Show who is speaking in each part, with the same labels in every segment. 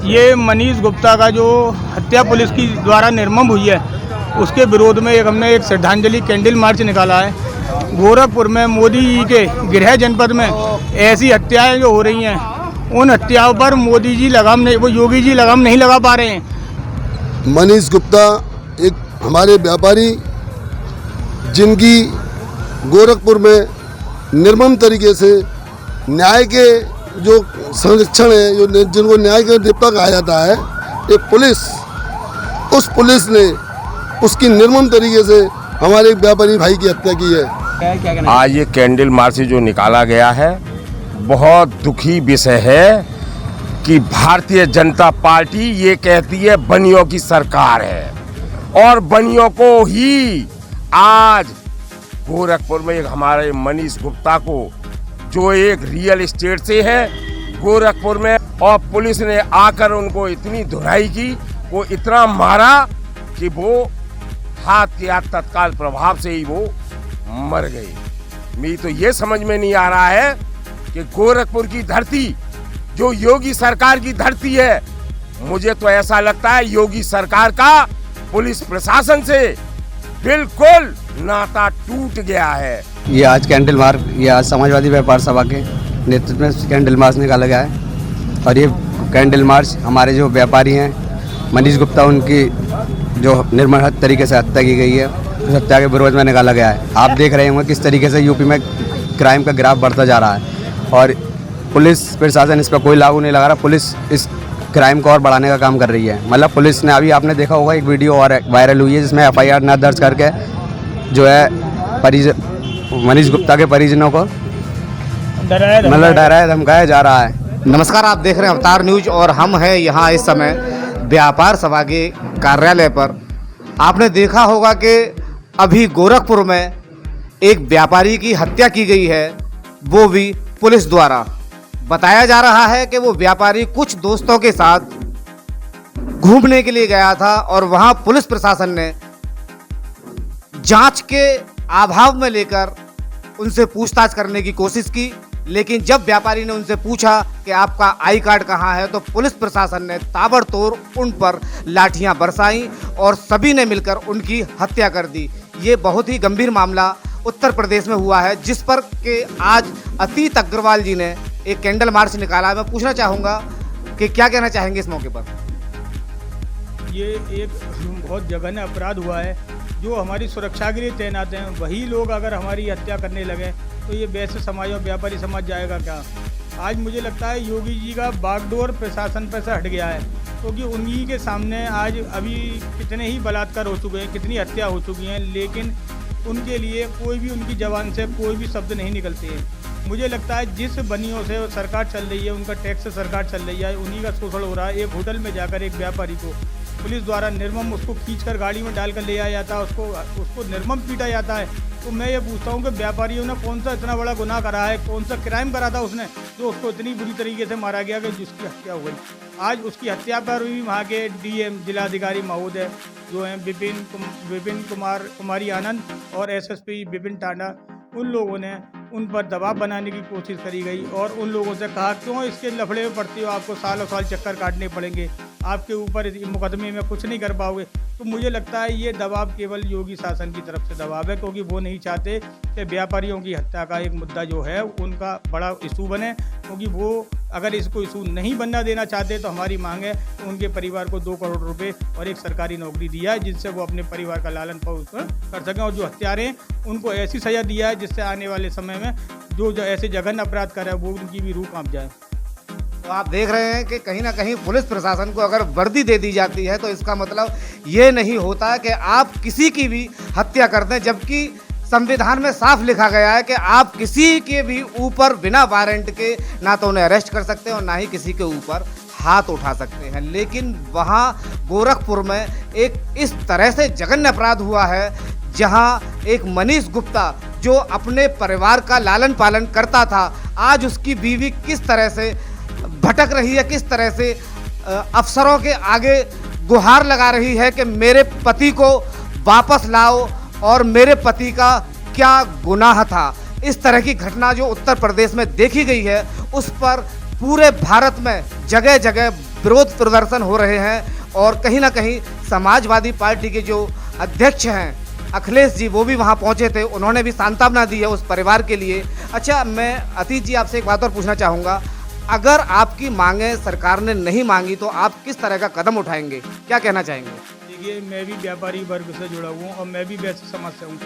Speaker 1: ये मनीष गुप्ता का जो हत्या पुलिस की द्वारा निर्मम हुई है उसके विरोध में हमने एक श्रद्धांजलि कैंडल मार्च निकाला है। गोरखपुर में मोदी जी के गृह जनपद में ऐसी हत्याएं जो हो रही हैं, उन हत्याओं पर मोदी जी लगाम नहीं, वो योगी जी लगाम नहीं लगा पा रहे हैं।
Speaker 2: मनीष गुप्ता एक हमारे व्यापारी जिनकी गोरखपुर में निर्मम तरीके से न्याय के जो संरक्षण है, जो जिनको न्याय के देवता कहा जाता है, एक पुलिस, उस पुलिस ने उसकी निर्मम तरीके से हमारे व्यापारी भाई की हत्या की है।
Speaker 3: आज ये कैंडल मार्च जो निकाला गया है, बहुत दुखी विषय है कि भारतीय जनता पार्टी ये कहती है बनियों की सरकार है और बनियों को ही आज गोरखपुर में एक हमारे मनीष गुप्ता को जो एक रियल एस्टेट से है गोरखपुर में, और पुलिस ने आकर उनको इतनी धुनाई की, वो इतना मारा कि वो हाथ के हाथ तत्काल प्रभाव से ही वो मर गई। मेरी तो ये समझ में नहीं आ रहा है कि गोरखपुर की धरती जो योगी सरकार की धरती है, मुझे तो ऐसा लगता है योगी सरकार का पुलिस प्रशासन से बिल्कुल नाता टूट गया है।
Speaker 4: ये आज कैंडल मार्च, ये आज समाजवादी व्यापार सभा के नेतृत्व में कैंडल मार्च निकाला गया है और ये कैंडल मार्च हमारे जो व्यापारी हैं मनीष गुप्ता, उनकी जो निर्मम तरीके से हत्या की गई है, उस हत्या के विरोध में निकाला गया है। आप देख रहे होंगे किस तरीके से यूपी में क्राइम का ग्राफ बढ़ता जा रहा है और पुलिस प्रशासन इस पर कोई लागू नहीं लगा रहा। पुलिस इस क्राइम को और बढ़ाने का काम कर रही है। मतलब पुलिस ने, अभी आपने देखा होगा एक वीडियो और वायरल हुई है जिसमें FIR न दर्ज करके जो है मनीष गुप्ता के परिजनों को डराया धमकाया जा रहा है।
Speaker 5: नमस्कार, आप देख रहे हैं अवतार न्यूज और हम हैं यहाँ इस समय व्यापार सभा के कार्यालय पर। आपने देखा होगा कि अभी गोरखपुर में एक व्यापारी की हत्या की गई है, वो भी पुलिस द्वारा। बताया जा रहा है कि वो व्यापारी कुछ दोस्तों के साथ घूमने के लिए गया था और वहाँ पुलिस प्रशासन ने जांच के अभाव में लेकर उनसे पूछताछ करने की कोशिश की, लेकिन जब व्यापारी ने उनसे पूछा कि आपका आई कार्ड कहाँ है, तो पुलिस प्रशासन ने ताबड़तोड़ उन पर लाठियां बरसाई और सभी ने मिलकर उनकी हत्या कर दी। ये बहुत ही गंभीर मामला उत्तर प्रदेश में हुआ है, जिस पर के आज अतीत अग्रवाल जी ने एक कैंडल मार्च निकाला। मैं पूछना चाहूँगा कि क्या कहना चाहेंगे इस मौके पर।
Speaker 1: ये एक बहुत जघन्य अपराध हुआ है। जो हमारी सुरक्षा के लिए तैनात हैं वही लोग अगर हमारी हत्या करने लगे तो ये वैसे समाज और व्यापारी समाज जाएगा क्या। आज मुझे लगता है योगी जी का बागडोर प्रशासन पर से हट गया है, क्योंकि उन्हीं के सामने आज अभी कितने ही बलात्कार हो चुके हैं, कितनी हत्या हो चुकी हैं, लेकिन उनके लिए कोई भी, उनकी ज़बान से कोई भी शब्द नहीं निकलते हैं। मुझे लगता है जिस बनियों से सरकार चल रही है, उनका टैक्स से सरकार चल रही है, उन्हीं का शोषण हो रहा है। एक होटल में जाकर एक व्यापारी को पुलिस द्वारा निर्मम उसको खींचकर गाड़ी में डालकर ले आया जाता है, उसको निर्मम पीटा जाता है। तो मैं ये पूछता हूँ कि व्यापारियों ने कौन सा इतना बड़ा गुनाह करा है, कौन सा क्राइम करा था उसने, जो उसको इतनी बुरी तरीके से मारा गया कि जिसकी हत्या हो गई। आज उसकी हत्या पर भी वहाँ के DM जिलाधिकारी महोदय जो हैं विपिन कुमारी आनंद और SSP विपिन टांडा, उन लोगों ने उन पर दबाव बनाने की कोशिश करी गई और उन लोगों से कहा क्यों इसके लफड़े में पड़ती हो, आपको सालों साल चक्कर काटने पड़ेंगे, आपके ऊपर मुकदमे में कुछ नहीं कर पाओगे। तो मुझे लगता है ये दबाव केवल योगी शासन की तरफ से दबाव है, क्योंकि वो नहीं चाहते कि व्यापारियों की हत्या का एक मुद्दा जो है उनका बड़ा इशू बने, क्योंकि वो अगर इसको इशू नहीं बनना देना चाहते तो हमारी मांग है कि उनके परिवार को 2 करोड़ रुपए और एक सरकारी नौकरी दिया है, जिससे वो अपने परिवार का लालन पालन कर सकें, और जो हत्यारे हैं उनको ऐसी सज़ा दिया है जिससे आने वाले समय में जो ऐसे जघन्य अपराध कर रहे हैं वो उनकी भी रूह कांप जाए।
Speaker 5: तो आप देख रहे हैं कि कहीं ना कहीं पुलिस प्रशासन को अगर वर्दी दे दी जाती है तो इसका मतलब ये नहीं होता कि आप किसी की भी हत्या कर दें, जबकि संविधान में साफ लिखा गया है कि आप किसी के भी ऊपर बिना वारंट के ना तो उन्हें अरेस्ट कर सकते हैं और ना ही किसी के ऊपर हाथ उठा सकते हैं। लेकिन वहाँ गोरखपुर में एक इस तरह से जघन्य अपराध हुआ है जहाँ एक मनीष गुप्ता जो अपने परिवार का लालन पालन करता था, आज उसकी बीवी किस तरह से भटक रही है, किस तरह से अफसरों के आगे गुहार लगा रही है कि मेरे पति को वापस लाओ और मेरे पति का क्या गुनाह था। इस तरह की घटना जो उत्तर प्रदेश में देखी गई है, उस पर पूरे भारत में जगह जगह विरोध प्रदर्शन हो रहे हैं और कहीं ना कहीं समाजवादी पार्टी के जो अध्यक्ष हैं अखिलेश जी वो भी वहां पहुंचे थे, उन्होंने भी सांत्वना दी है उस परिवार के लिए। अच्छा, मैं अतीत जी आपसे एक बात और पूछना चाहूँगा, अगर आपकी मांगे सरकार ने नहीं मांगी तो आप किस तरह का कदम उठाएंगे, क्या कहना चाहेंगे?
Speaker 1: देखिए, मैं भी व्यापारी वर्ग से जुड़ा हुआ हूँ और मैं भी वैसे समाज से हूँ।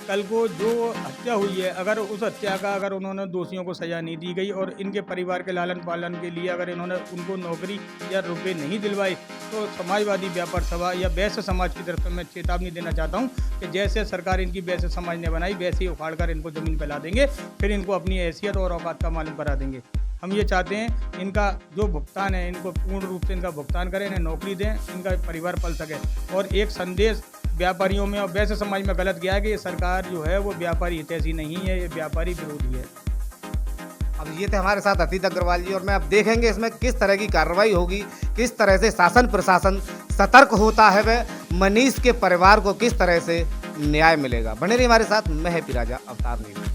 Speaker 1: कल को जो हत्या हुई है, अगर उस हत्या का अगर उन्होंने दोषियों को सज़ा नहीं दी गई और इनके परिवार के लालन पालन के लिए अगर इन्होंने उनको नौकरी या रुपए नहीं दिलवाए, तो समाजवादी व्यापार सभा या वैश्य समाज की तरफ से मैं चेतावनी देना चाहता हूँ कि जैसे सरकार इनकी वैश्य समाज ने बनाई वैसे ही उखाड़ कर इनको ज़मीन पर ला देंगे, फिर इनको अपनी हैसियत और औकात का मालूम करा देंगे। हम ये चाहते हैं इनका जो भुगतान है इनको पूर्ण रूप से इनका भुगतान करें, इन्हें नौकरी दें, इनका परिवार पल सके। और एक संदेश व्यापारियों में और वैसे समाज में गलत गया है कि ये सरकार जो है वो व्यापारी हितैषी नहीं है, ये व्यापारी विरोधी है।
Speaker 5: अब ये थे हमारे साथ अतीत अग्रवाल जी और मैं अब देखेंगे इसमें किस तरह की कार्रवाई होगी, किस तरह से शासन प्रशासन सतर्क होता है, वह मनीष के परिवार को किस तरह से न्याय मिलेगा। बने रहिए हमारे साथ, मैं हैप्पी राजा, अवतार न्यूज़।